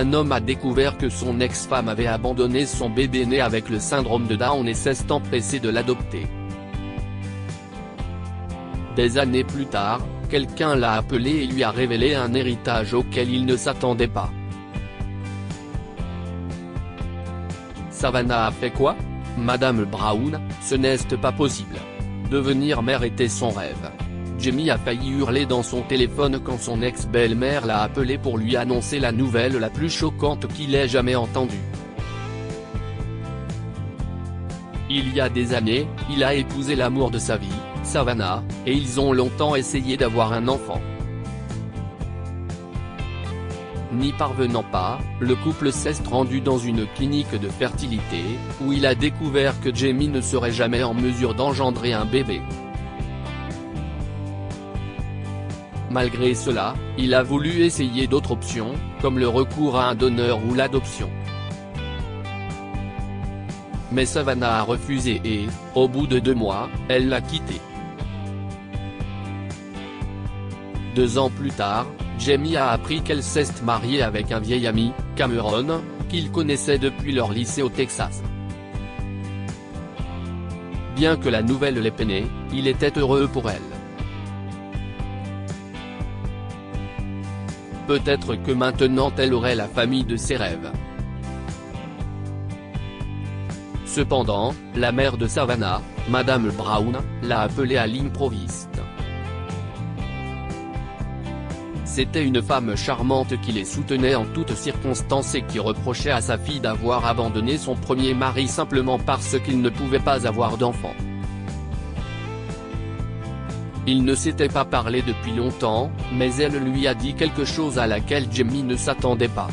un homme a découvert que son ex-femme avait abandonné son bébé né avec le syndrome de Down et s'est empressé de l'adopter. Des années plus tard, quelqu'un l'a appelé et lui a révélé un héritage auquel il ne s'attendait pas. Savannah a fait quoi? Madame Brown, ce n'est pas possible. Devenir mère était son rêve. Jamie a failli hurler dans son téléphone quand son ex-belle-mère l'a appelé pour lui annoncer la nouvelle la plus choquante qu'il ait jamais entendue. Il y a des années, il a épousé l'amour de sa vie, Savannah, et ils ont longtemps essayé d'avoir un enfant. N'y parvenant pas, le couple s'est rendu dans une clinique de fertilité, où il a découvert que Jamie ne serait jamais en mesure d'engendrer un bébé. Malgré cela, il a voulu essayer d'autres options, comme le recours à un donneur ou l'adoption. Mais Savannah a refusé et, au bout de 2 mois, elle l'a quitté. 2 ans plus tard, Jamie a appris qu'elle s'est mariée avec un vieil ami, Cameron, qu'il connaissait depuis leur lycée au Texas. Bien que la nouvelle l'ait peiné, il était heureux pour elle. Peut-être que maintenant elle aurait la famille de ses rêves. Cependant, la mère de Savannah, Madame Brown, l'a appelée à l'improviste. C'était une femme charmante qui les soutenait en toutes circonstances et qui reprochait à sa fille d'avoir abandonné son premier mari simplement parce qu'il ne pouvait pas avoir d'enfant. Ils ne s'étaient pas parlé depuis longtemps, mais elle lui a dit quelque chose à laquelle Jamie ne s'attendait pas.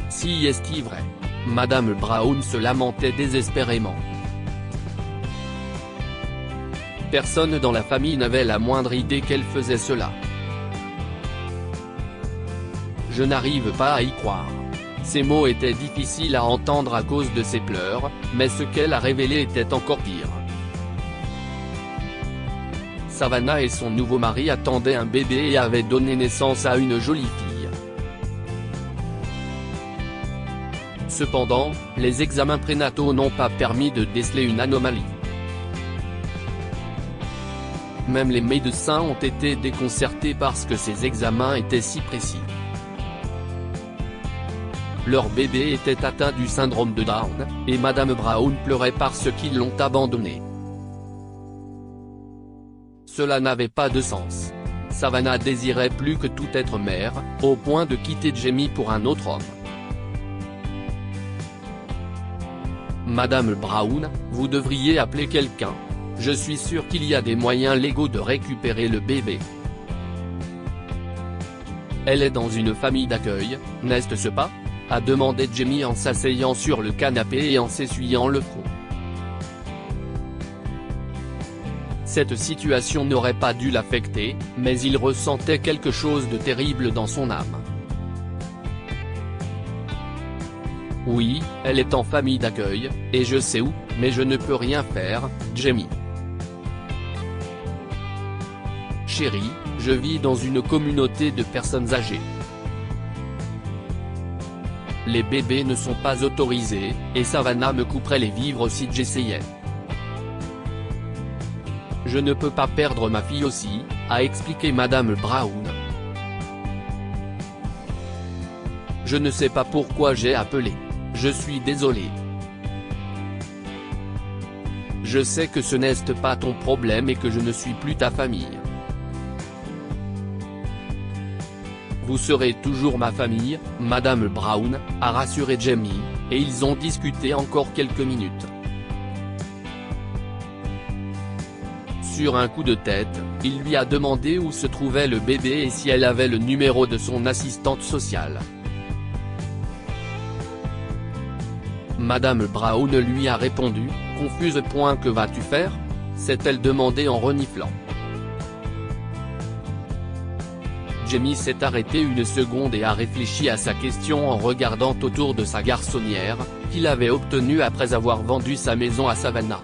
Si est-il vrai? Madame Brown se lamentait désespérément. Personne dans la famille n'avait la moindre idée qu'elle faisait cela. Je n'arrive pas à y croire. Ces mots étaient difficiles à entendre à cause de ses pleurs, mais ce qu'elle a révélé était encore pire. Savannah et son nouveau mari attendaient un bébé et avaient donné naissance à une jolie fille. Cependant, les examens prénataux n'ont pas permis de déceler une anomalie. Même les médecins ont été déconcertés parce que ces examens étaient si précis. Leur bébé était atteint du syndrome de Down, et Madame Brown pleurait parce qu'ils l'ont abandonné. Cela n'avait pas de sens. Savannah désirait plus que tout être mère, au point de quitter Jamie pour un autre homme. Madame Brown, vous devriez appeler quelqu'un. Je suis sûr qu'il y a des moyens légaux de récupérer le bébé. Elle est dans une famille d'accueil, n'est-ce pas? A demandé Jamie en s'asseyant sur le canapé et en s'essuyant le front. Cette situation n'aurait pas dû l'affecter, mais il ressentait quelque chose de terrible dans son âme. Oui, elle est en famille d'accueil, et je sais où, mais je ne peux rien faire, Jamie. Chérie, je vis dans une communauté de personnes âgées. Les bébés ne sont pas autorisés, et Savannah me couperait les vivres si j'essayais. Je ne peux pas perdre ma fille aussi, a expliqué Madame Brown. Je ne sais pas pourquoi j'ai appelé. Je suis désolé. Je sais que ce n'est pas ton problème et que je ne suis plus ta famille. Vous serez toujours ma famille, Madame Brown, a rassuré Jamie, et ils ont discuté encore quelques minutes. Sur un coup de tête, il lui a demandé où se trouvait le bébé et si elle avait le numéro de son assistante sociale. Madame Brown lui a répondu, confuse. Que vas-tu faire? s'est-elle demandé en reniflant. Jamie s'est arrêté une seconde et a réfléchi à sa question en regardant autour de sa garçonnière, qu'il avait obtenue après avoir vendu sa maison à Savannah.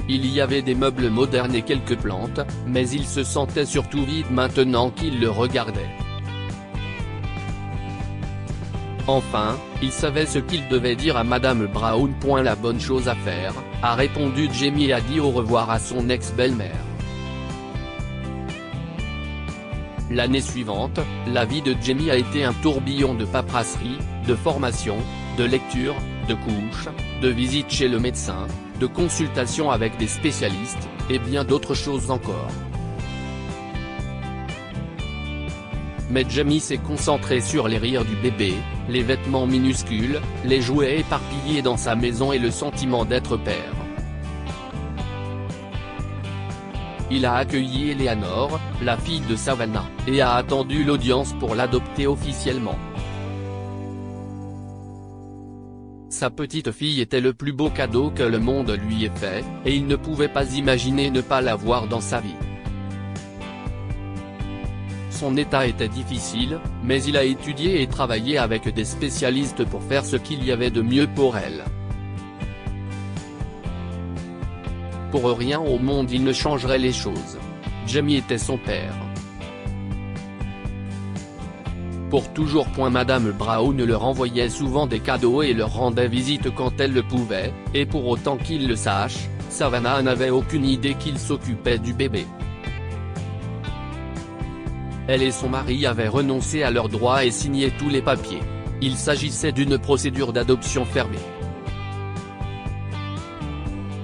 il y avait des meubles modernes et quelques plantes, mais il se sentait surtout vide maintenant qu'il le regardait. Enfin, il savait ce qu'il devait dire à Madame Brown. La bonne chose à faire, a répondu Jamie et a dit au revoir à son ex-belle-mère. L'année suivante, la vie de Jamie a été un tourbillon de paperasserie, de formation, de lecture, de couches, de visites chez le médecin, de consultations avec des spécialistes, et bien d'autres choses encore. Mais Jamie s'est concentré sur les rires du bébé, les vêtements minuscules, les jouets éparpillés dans sa maison et le sentiment d'être père. Il a accueilli Eleanor, la fille de Savannah, et a attendu l'audience pour l'adopter officiellement. Sa petite fille était le plus beau cadeau que le monde lui ait fait, et il ne pouvait pas imaginer ne pas la voir dans sa vie. Son état était difficile, mais il a étudié et travaillé avec des spécialistes pour faire ce qu'il y avait de mieux pour elle. Pour rien au monde il ne changerait les choses. Jamie était son père. Pour toujours. Madame Brown leur envoyait souvent des cadeaux et leur rendait visite quand elle le pouvait, et pour autant qu'il le sache, Savannah n'avait aucune idée qu'il s'occupait du bébé. Elle et son mari avaient renoncé à leurs droits et signé tous les papiers. Il s'agissait d'une procédure d'adoption fermée.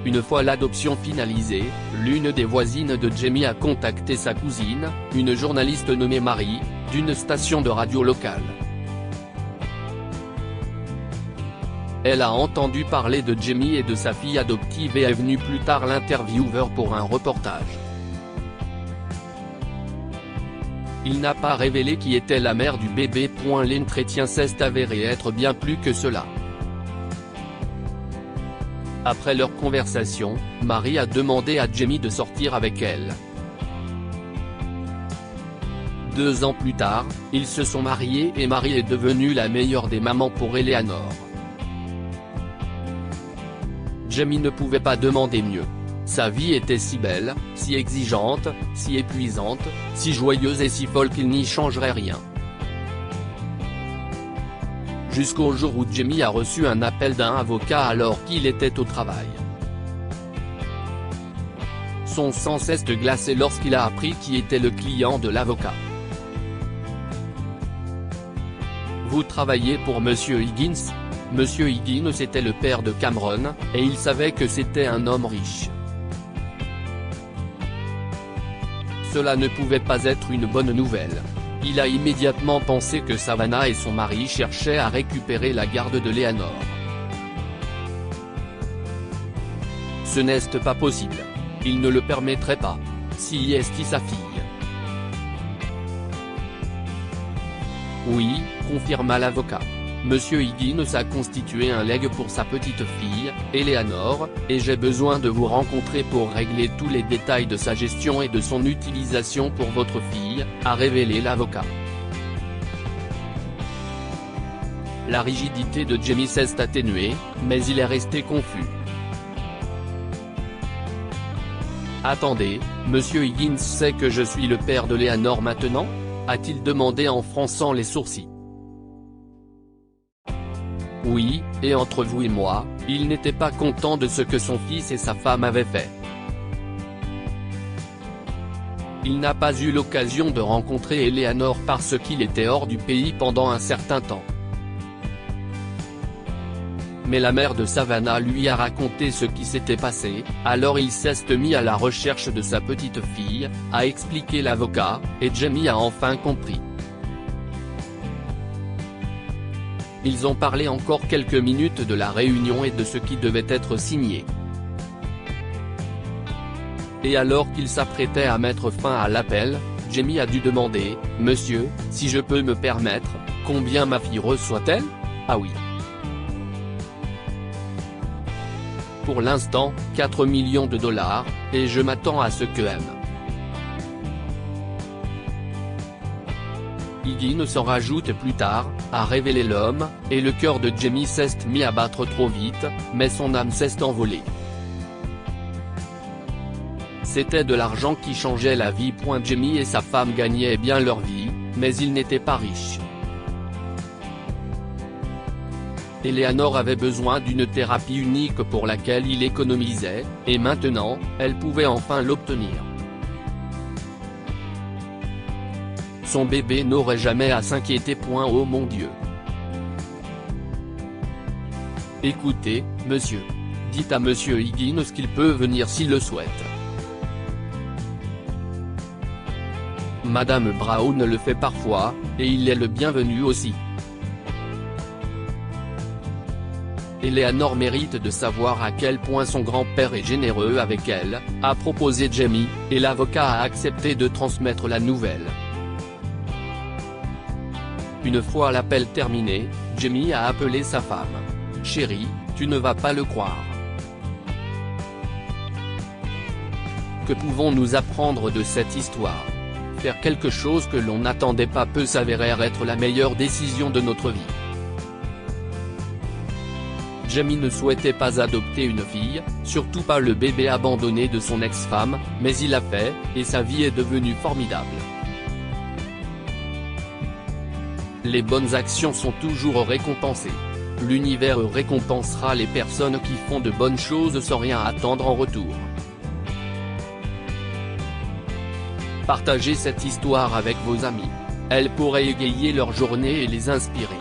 Une fois l'adoption finalisée, l'une des voisines de Jamie a contacté sa cousine, une journaliste nommée Marie, d'une station de radio locale. Elle a entendu parler de Jamie et de sa fille adoptive et est venue plus tard l'intervieweur pour un reportage. Il n'a pas révélé qui était la mère du bébé. L'inceste avéré être bien plus que cela. Après leur conversation, Marie a demandé à Jamie de sortir avec elle. 2 ans plus tard, ils se sont mariés et Marie est devenue la meilleure des mamans pour Eleanor. Jamie ne pouvait pas demander mieux. Sa vie était si belle, si exigeante, si épuisante, si joyeuse et si folle qu'il n'y changerait rien. Jusqu'au jour où Jamie a reçu un appel d'un avocat alors qu'il était au travail. Son sang s'est glacé lorsqu'il a appris qui était le client de l'avocat. Vous travaillez pour Monsieur Higgins ? Monsieur Higgins était le père de Cameron, et il savait que c'était un homme riche. Cela ne pouvait pas être une bonne nouvelle. Il a immédiatement pensé que Savannah et son mari cherchaient à récupérer la garde de Eleanor. Ce n'est pas possible. Il ne le permettrait pas. Si est sa fille. Oui, confirma l'avocat. Monsieur Higgins a constitué un legs pour sa petite fille, Eleanor, et j'ai besoin de vous rencontrer pour régler tous les détails de sa gestion et de son utilisation pour votre fille, a révélé l'avocat. La rigidité de Jamie s'est atténuée, mais il est resté confus. Attendez, Monsieur Higgins sait que je suis le père de Eleanor maintenant ? A-t-il demandé en fronçant les sourcils. Oui, et entre vous et moi, il n'était pas content de ce que son fils et sa femme avaient fait. Il n'a pas eu l'occasion de rencontrer Eleanor parce qu'il était hors du pays pendant un certain temps. Mais la mère de Savannah lui a raconté ce qui s'était passé, alors il s'est mis à la recherche de sa petite fille, a expliqué l'avocat, et Jamie a enfin compris. Ils ont parlé encore quelques minutes de la réunion et de ce qui devait être signé. Et alors qu'il s'apprêtait à mettre fin à l'appel, Jamie a dû demander, « Monsieur, si je peux me permettre, combien ma fille reçoit-elle ? Ah oui. Pour l'instant, 4 millions de dollars, et je m'attends à ce que M. Higgins s'en rajoute plus tard, a révélé l'homme, et le cœur de Jamie s'est mis à battre trop vite, mais son âme s'est envolée. C'était de l'argent qui changeait la vie. Jamie et sa femme gagnaient bien leur vie, mais ils n'étaient pas riches. Eleanor avait besoin d'une thérapie unique pour laquelle il économisait, et maintenant, elle pouvait enfin l'obtenir. Son bébé n'aurait jamais à s'inquiéter. Oh mon Dieu. Écoutez, monsieur. Dites à monsieur Higgins qu'il peut venir s'il le souhaite. Madame Brown le fait parfois, et il est le bienvenu aussi. Eleanor mérite de savoir à quel point son grand-père est généreux avec elle, a proposé Jamie, et l'avocat a accepté de transmettre la nouvelle. Une fois l'appel terminé, Jamie a appelé sa femme. « Chérie, tu ne vas pas le croire. Que pouvons-nous apprendre de cette histoire ? Faire quelque chose que l'on n'attendait pas peut s'avérer être la meilleure décision de notre vie. » Jamie ne souhaitait pas adopter une fille, surtout pas le bébé abandonné de son ex-femme, mais il l'a fait, et sa vie est devenue formidable. Les bonnes actions sont toujours récompensées. L'univers récompensera les personnes qui font de bonnes choses sans rien attendre en retour. Partagez cette histoire avec vos amis. Elle pourrait égayer leur journée et les inspirer.